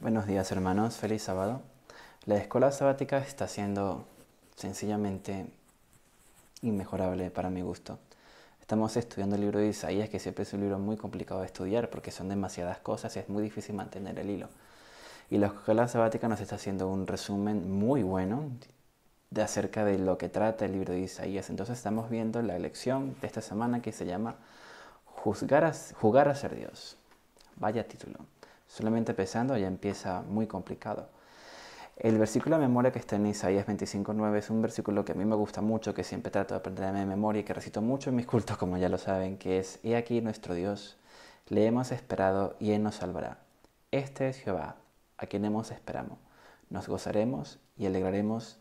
Buenos días hermanos, feliz sábado. La escuela sabática está siendo sencillamente inmejorable para mi gusto. Estamos estudiando el libro de Isaías, que siempre es un libro muy complicado de estudiar porque son demasiadas cosas y es muy difícil mantener el hilo. Y la escuela sabática nos está haciendo un resumen muy bueno de acerca de lo que trata el libro de Isaías. Entonces estamos viendo la lección de esta semana que se llama Jugar a ser Dios. Vaya título. Solamente empezando ya empieza muy complicado. El versículo de memoria que está en Isaías 25:9 es un versículo que a mí me gusta mucho, que siempre trato de aprender de memoria y que recito mucho en mis cultos, como ya lo saben, que es: He aquí nuestro Dios, le hemos esperado y Él nos salvará. Este es Jehová, a quien hemos esperado. Nos gozaremos y alegraremos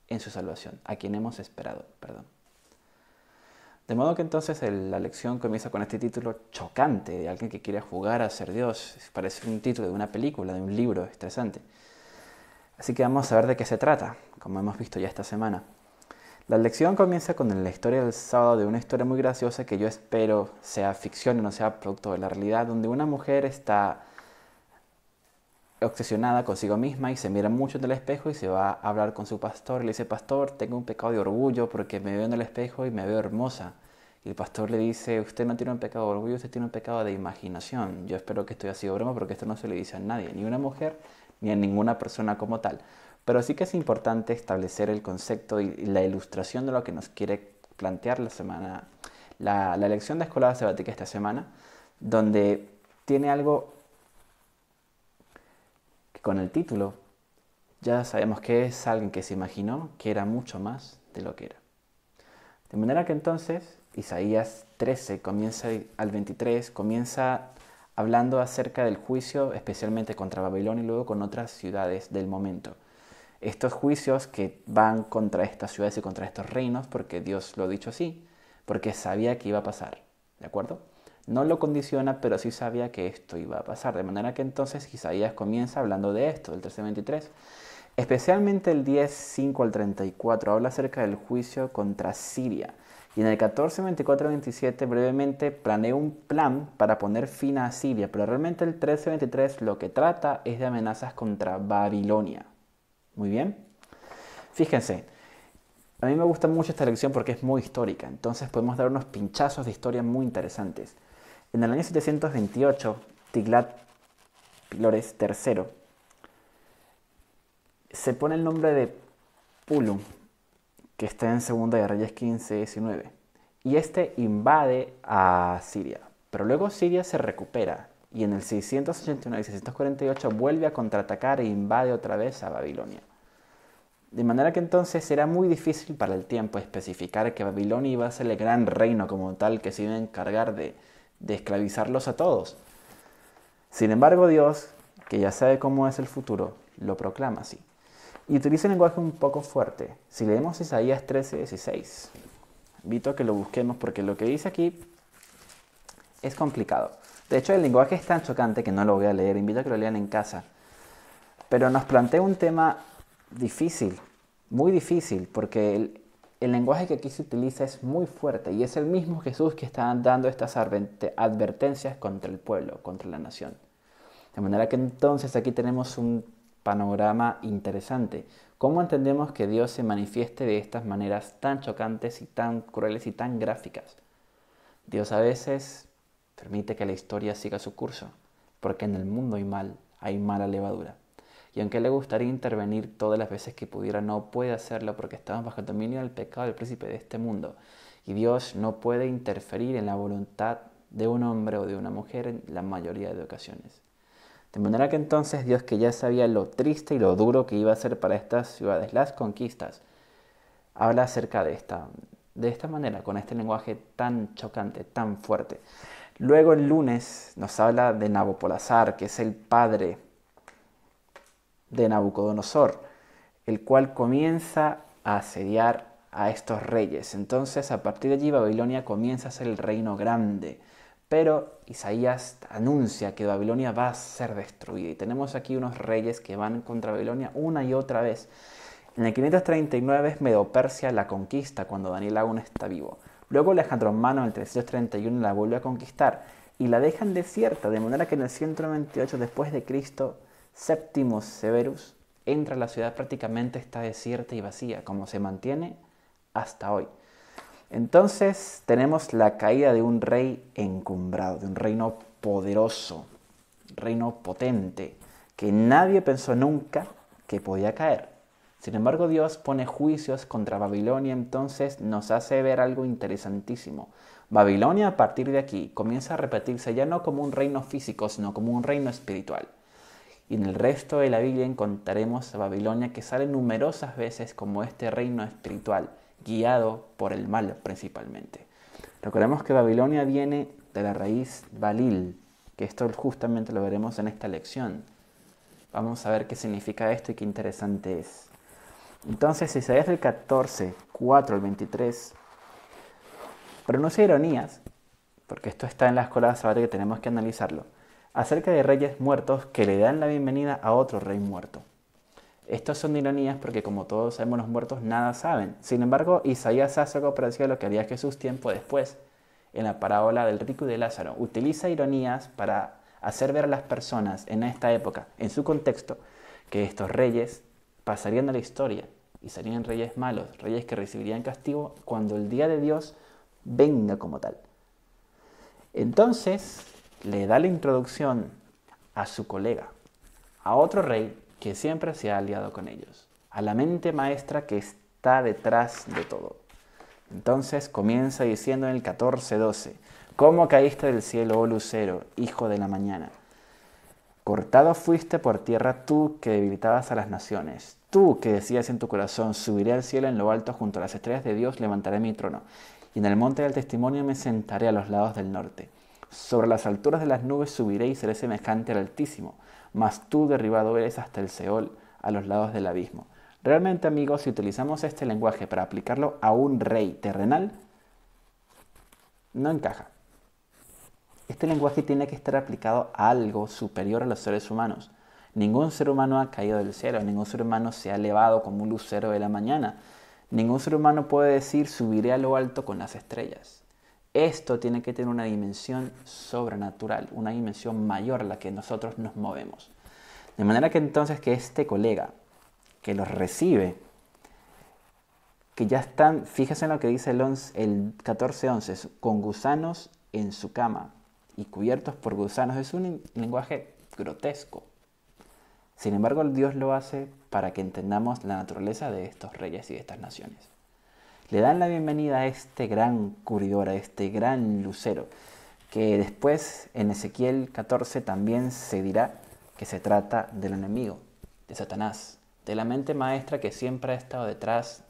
en su salvación, a quien hemos esperado, perdón. De modo que entonces la lección comienza con este título chocante de alguien que quiere jugar a ser Dios. Parece un título de una película, de un libro estresante. Así que vamos a ver de qué se trata, como hemos visto ya esta semana. La lección comienza con la historia del sábado, de una historia muy graciosa que yo espero sea ficción y no sea producto de la realidad, donde una mujer está obsesionada consigo misma y se mira mucho en el espejo y se va a hablar con su pastor y le dice: pastor, tengo un pecado de orgullo porque me veo en el espejo y me veo hermosa. Y el pastor le dice: usted no tiene un pecado de orgullo, usted tiene un pecado de imaginación. Yo espero que esto haya sido broma porque esto no se le dice a nadie, ni a una mujer ni a ninguna persona como tal. Pero sí que es importante establecer el concepto y la ilustración de lo que nos quiere plantear la lección de escuela sabática esta semana, donde tiene algo que con el título ya sabemos que es alguien que se imaginó que era mucho más de lo que era. De manera que entonces Isaías 13 comienza al 23, comienza hablando acerca del juicio, especialmente contra Babilonia y luego con otras ciudades del momento. Estos juicios que van contra estas ciudades y contra estos reinos, porque Dios lo ha dicho así, porque sabía que iba a pasar, ¿de acuerdo? No lo condiciona, pero sí sabía que esto iba a pasar. De manera que entonces Isaías comienza hablando de esto, del 13:23. Especialmente el 10:5 al 34 habla acerca del juicio contra Siria. Y en el 14, 24, 27 brevemente planea un plan para poner fin a Siria, pero realmente el 13, 23 lo que trata es de amenazas contra Babilonia. Muy bien. Fíjense, a mí me gusta mucho esta lección porque es muy histórica, entonces podemos dar unos pinchazos de historia muy interesantes. En el año 728, Tiglat-Pilores III se pone el nombre de Pulu, que está en Segunda de Reyes 15-19, y este invade a Siria. Pero luego Siria se recupera y en el 689 y 648 vuelve a contraatacar e invade otra vez a Babilonia. De manera que entonces era muy difícil para el tiempo especificar que Babilonia iba a ser el gran reino como tal que se iba a encargar de esclavizarlos a todos. Sin embargo, Dios, que ya sabe cómo es el futuro, lo proclama así. Y utiliza un lenguaje un poco fuerte. Si leemos Isaías 13:16, invito a que lo busquemos porque lo que dice aquí es complicado. De hecho, el lenguaje es tan chocante que no lo voy a leer, invito a que lo lean en casa. Pero nos plantea un tema difícil, muy difícil, porque el lenguaje que aquí se utiliza es muy fuerte y es el mismo Jesús que está dando estas advertencias contra el pueblo, contra la nación. De manera que entonces aquí tenemos un panorama interesante. ¿Cómo entendemos que Dios se manifieste de estas maneras tan chocantes y tan crueles y tan gráficas? Dios a veces permite que la historia siga su curso, porque en el mundo hay mala levadura. Y aunque le gustaría intervenir todas las veces que pudiera, no puede hacerlo porque estamos bajo el dominio del pecado del príncipe de este mundo. Y Dios no puede interferir en la voluntad de un hombre o de una mujer en la mayoría de ocasiones. De manera que entonces Dios, que ya sabía lo triste y lo duro que iba a ser para estas ciudades, las conquistas, habla acerca de esta manera, con este lenguaje tan chocante, tan fuerte. Luego el lunes nos habla de Nabopolassar, que es el padre de Nabucodonosor, el cual comienza a asediar a estos reyes. Entonces, a partir de allí, Babilonia comienza a ser el reino grande. Pero Isaías anuncia que Babilonia va a ser destruida. Y tenemos aquí unos reyes que van contra Babilonia una y otra vez. En el 539 es Medo-Persia la conquista, cuando Daniel aún está vivo. Luego Alejandro Magno en el 331 la vuelve a conquistar y la dejan desierta, de manera que en el 198 después de Cristo Septimus Severus entra a la ciudad, prácticamente está desierta y vacía, como se mantiene hasta hoy. Entonces tenemos la caída de un rey encumbrado, de un reino poderoso, reino potente, que nadie pensó nunca que podía caer. Sin embargo, Dios pone juicios contra Babilonia, entonces nos hace ver algo interesantísimo. Babilonia, a partir de aquí, comienza a repetirse ya no como un reino físico, sino como un reino espiritual. Y en el resto de la Biblia encontraremos a Babilonia, que sale numerosas veces como este reino espiritual, guiado por el mal principalmente. Recordemos que Babilonia viene de la raíz Balil, que esto justamente lo veremos en esta lección. Vamos a ver qué significa esto y qué interesante es. Entonces, Isaías del 14, 4 al 23, pronuncia ironías, porque esto está en la escuela sabática que tenemos que analizarlo, acerca de reyes muertos que le dan la bienvenida a otro rey muerto. Estos son ironías porque, como todos sabemos, los muertos nada saben. Sin embargo, Isaías hace algo parecido a lo que haría Jesús tiempo después, en la parábola del rico y de Lázaro. Utiliza ironías para hacer ver a las personas en esta época, en su contexto, que estos reyes pasarían a la historia y serían reyes malos, reyes que recibirían castigo cuando el día de Dios venga como tal. Entonces le da la introducción a su colega, a otro rey que siempre se ha aliado con ellos, a la mente maestra que está detrás de todo. Entonces comienza diciendo en el 14:12, ¿cómo caíste del cielo, oh lucero, hijo de la mañana? Cortado fuiste por tierra tú que debilitabas a las naciones, tú que decías en tu corazón, subiré al cielo en lo alto junto a las estrellas de Dios, levantaré mi trono, y en el monte del testimonio me sentaré a los lados del norte. Sobre las alturas de las nubes subiré y seré semejante al Altísimo, mas tú derribado eres hasta el Seol, a los lados del abismo. Realmente, amigos, si utilizamos este lenguaje para aplicarlo a un rey terrenal, no encaja. Este lenguaje tiene que estar aplicado a algo superior a los seres humanos. Ningún ser humano ha caído del cielo, ningún ser humano se ha elevado como un lucero de la mañana. Ningún ser humano puede decir subiré a lo alto con las estrellas. Esto tiene que tener una dimensión sobrenatural, una dimensión mayor a la que nosotros nos movemos. De manera que entonces que este colega que los recibe, que ya están, fíjense en lo que dice el 14:11, con gusanos en su cama y cubiertos por gusanos, es un lenguaje grotesco. Sin embargo, Dios lo hace para que entendamos la naturaleza de estos reyes y de estas naciones. Le dan la bienvenida a este gran cubridor, a este gran lucero, que después en Ezequiel 14 también se dirá que se trata del enemigo, de Satanás, de la mente maestra que siempre ha estado detrás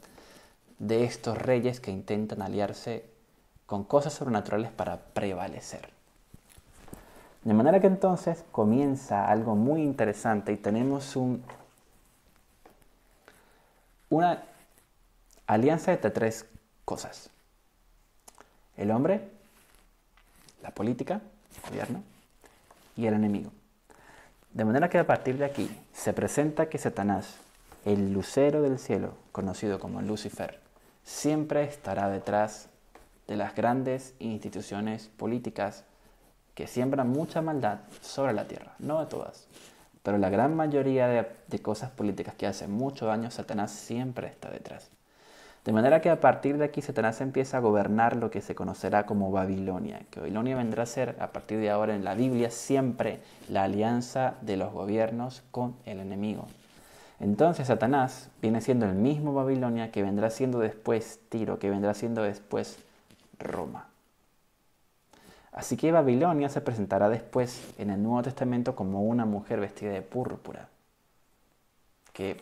de estos reyes que intentan aliarse con cosas sobrenaturales para prevalecer. De manera que entonces comienza algo muy interesante y tenemos una alianza entre tres cosas: el hombre, la política, el gobierno, y el enemigo. De manera que a partir de aquí se presenta que Satanás, el lucero del cielo, conocido como Lucifer, siempre estará detrás de las grandes instituciones políticas que siembran mucha maldad sobre la tierra. No de todas, pero la gran mayoría de cosas políticas que hacen mucho daño, Satanás siempre está detrás. De manera que a partir de aquí Satanás empieza a gobernar lo que se conocerá como Babilonia, que Babilonia vendrá a ser, a partir de ahora en la Biblia, siempre la alianza de los gobiernos con el enemigo. Entonces Satanás viene siendo el mismo Babilonia que vendrá siendo después Tiro, que vendrá siendo después Roma. Así que Babilonia se presentará después en el Nuevo Testamento como una mujer vestida de púrpura, que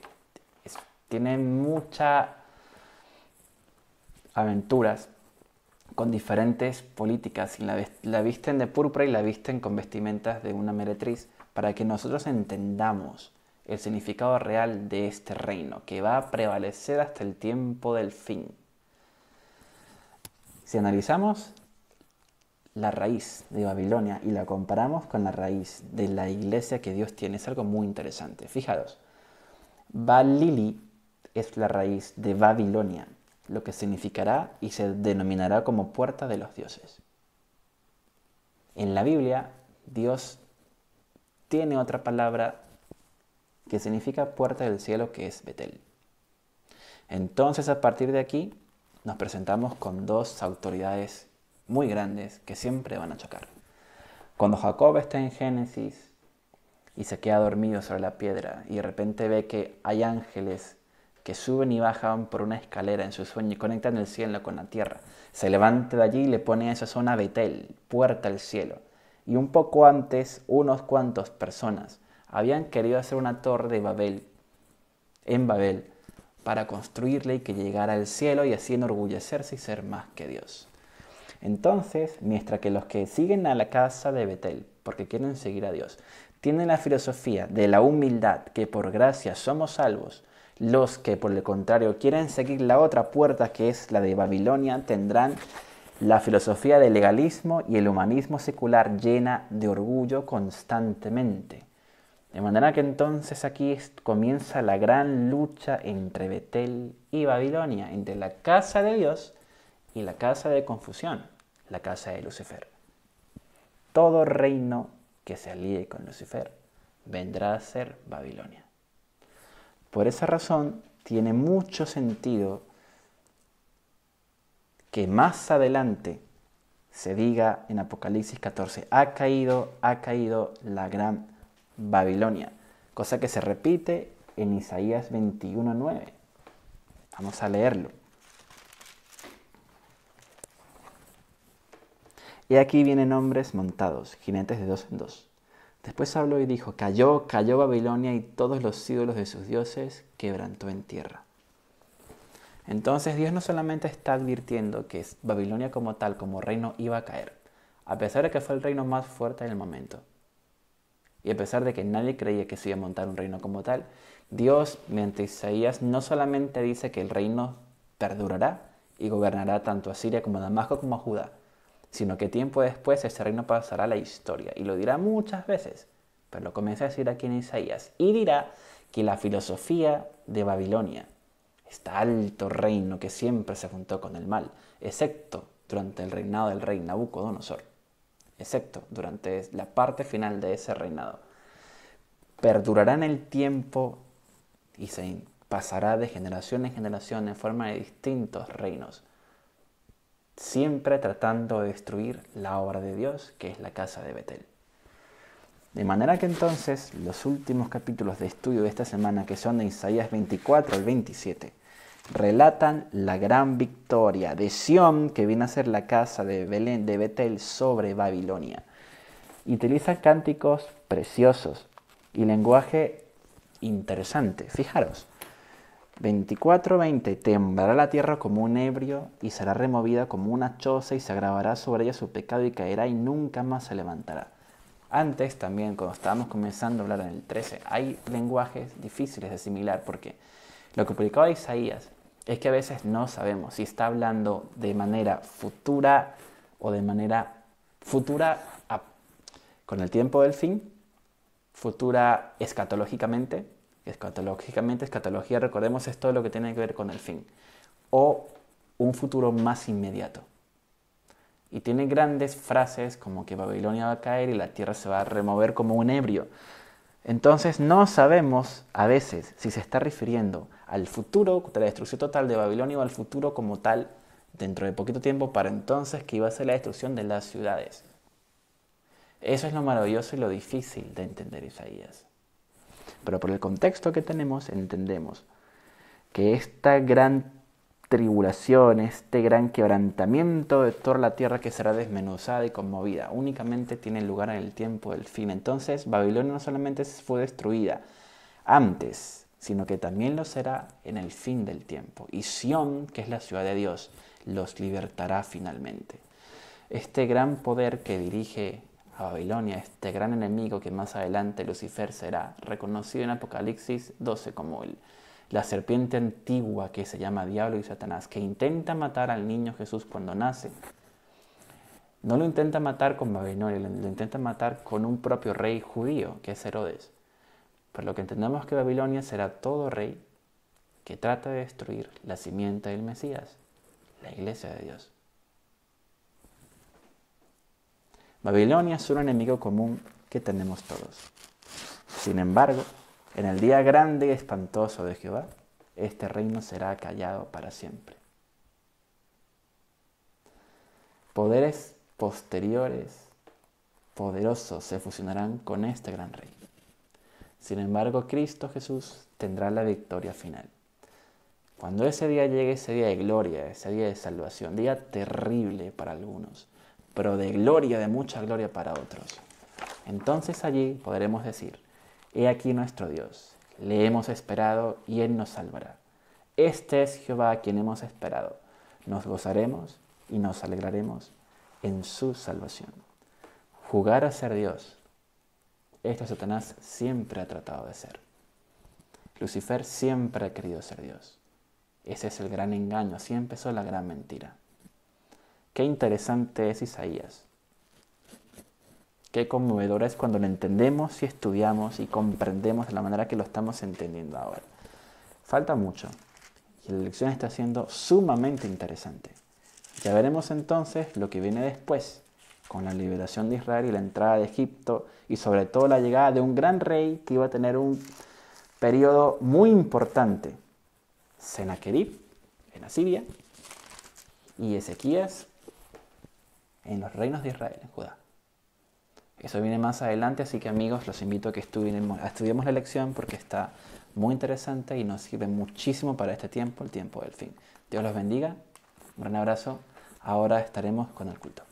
tiene muchas aventuras con diferentes políticas y la visten de púrpura y la visten con vestimentas de una meretriz para que nosotros entendamos el significado real de este reino que va a prevalecer hasta el tiempo del fin. Si analizamos la raíz de Babilonia y la comparamos con la raíz de la iglesia que Dios tiene, es algo muy interesante. Fijaros, Balili es la raíz de Babilonia, lo que significará y se denominará como puerta de los dioses. En la Biblia, Dios tiene otra palabra que significa puerta del cielo, que es Betel. Entonces, a partir de aquí, nos presentamos con dos autoridades muy grandes que siempre van a chocar. Cuando Jacob está en Génesis y se queda dormido sobre la piedra y de repente ve que hay ángeles que suben y bajan por una escalera en su sueño y conectan el cielo con la tierra, se levanta de allí y le pone a esa zona Betel, puerta al cielo. Y un poco antes, unos cuantos personas habían querido hacer una torre de Babel, en Babel, para construirle y que llegara al cielo y así enorgullecerse y ser más que Dios. Entonces, mientras que los que siguen a la casa de Betel, porque quieren seguir a Dios, tienen la filosofía de la humildad, que por gracia somos salvos, los que por el contrario quieren seguir la otra puerta, que es la de Babilonia, tendrán la filosofía del legalismo y el humanismo secular llena de orgullo constantemente. De manera que entonces aquí comienza la gran lucha entre Betel y Babilonia, entre la casa de Dios y la casa de confusión, la casa de Lucifer. Todo reino que se alíe con Lucifer vendrá a ser Babilonia. Por esa razón tiene mucho sentido que más adelante se diga en Apocalipsis 14, ha caído la gran Babilonia, cosa que se repite en Isaías 21:9. Vamos a leerlo. Y aquí vienen hombres montados, jinetes de 2 en 2. Después habló y dijo, cayó Babilonia y todos los ídolos de sus dioses quebrantó en tierra. Entonces Dios no solamente está advirtiendo que Babilonia como tal, como reino, iba a caer, a pesar de que fue el reino más fuerte en el momento. Y a pesar de que nadie creía que se iba a montar un reino como tal, Dios, mediante Isaías, no solamente dice que el reino perdurará y gobernará tanto a Siria como a Damasco como a Judá, sino que tiempo después ese reino pasará a la historia. Y lo dirá muchas veces, pero lo comienza a decir aquí en Isaías. Y dirá que la filosofía de Babilonia, este alto reino que siempre se juntó con el mal, excepto durante el reinado del rey Nabucodonosor, excepto durante la parte final de ese reinado, perdurará en el tiempo y se pasará de generación en generación en forma de distintos reinos, siempre tratando de destruir la obra de Dios, que es la casa de Betel. De manera que entonces los últimos capítulos de estudio de esta semana, que son de Isaías 24 al 27, relatan la gran victoria de Sión, que viene a ser la casa de Belén, de Betel, sobre Babilonia. Utilizan cánticos preciosos y lenguaje interesante. Fijaros, 24:20, temblará la tierra como un ebrio y será removida como una choza y se agravará sobre ella su pecado y caerá y nunca más se levantará. Antes también, cuando estábamos comenzando a hablar en el 13, hay lenguajes difíciles de asimilar porque lo que publicaba Isaías es que a veces no sabemos si está hablando de manera futura o de manera futura con el tiempo del fin, futura escatológicamente. Escatología, recordemos, es todo lo que tiene que ver con el fin, o un futuro más inmediato. Y tiene grandes frases como que Babilonia va a caer y la tierra se va a remover como un ebrio. Entonces no sabemos a veces si se está refiriendo al futuro de la destrucción total de Babilonia o al futuro como tal dentro de poquito tiempo para entonces que iba a ser la destrucción de las ciudades. Eso es lo maravilloso y lo difícil de entender Isaías. Pero por el contexto que tenemos entendemos que esta gran tribulación, este gran quebrantamiento de toda la tierra que será desmenuzada y conmovida, únicamente tiene lugar en el tiempo del fin. Entonces Babilonia no solamente fue destruida antes, sino que también lo será en el fin del tiempo. Y Sión, que es la ciudad de Dios, los libertará finalmente. Este gran poder que dirige a Babilonia, este gran enemigo que más adelante Lucifer será reconocido en Apocalipsis 12 como la serpiente antigua que se llama Diablo y Satanás, que intenta matar al niño Jesús cuando nace. No lo intenta matar con Babilonia, lo intenta matar con un propio rey judío, que es Herodes. Por lo que entendemos que Babilonia será todo rey que trata de destruir la simiente del Mesías, la iglesia de Dios. Babilonia es un enemigo común que tenemos todos. Sin embargo, En el día grande y espantoso de Jehová, este reino será callado para siempre. Poderes posteriores, poderosos, se fusionarán con este gran rey. Sin embargo, Cristo Jesús tendrá la victoria final. Cuando ese día llegue, ese día de gloria, ese día de salvación, día terrible para algunos, pero de gloria, de mucha gloria para otros, entonces allí podremos decir: he aquí nuestro Dios, le hemos esperado y Él nos salvará. Este es Jehová a quien hemos esperado. Nos gozaremos y nos alegraremos en su salvación. Jugar a ser Dios, esto Satanás siempre ha tratado de ser. Lucifer siempre ha querido ser Dios. Ese es el gran engaño, así empezó la gran mentira. Qué interesante es Isaías. Qué conmovedor es cuando lo entendemos y estudiamos y comprendemos de la manera que lo estamos entendiendo ahora. Falta mucho y la lección está siendo sumamente interesante. Ya veremos entonces lo que viene después, con la liberación de Israel y la entrada de Egipto y sobre todo la llegada de un gran rey que iba a tener un periodo muy importante. Sennacherib en Asiria y Ezequías en los reinos de Israel, en Judá. Eso viene más adelante, así que amigos, los invito a que estudiemos la lección porque está muy interesante y nos sirve muchísimo para este tiempo, el tiempo del fin. Dios los bendiga, un gran abrazo. Ahora estaremos con el culto.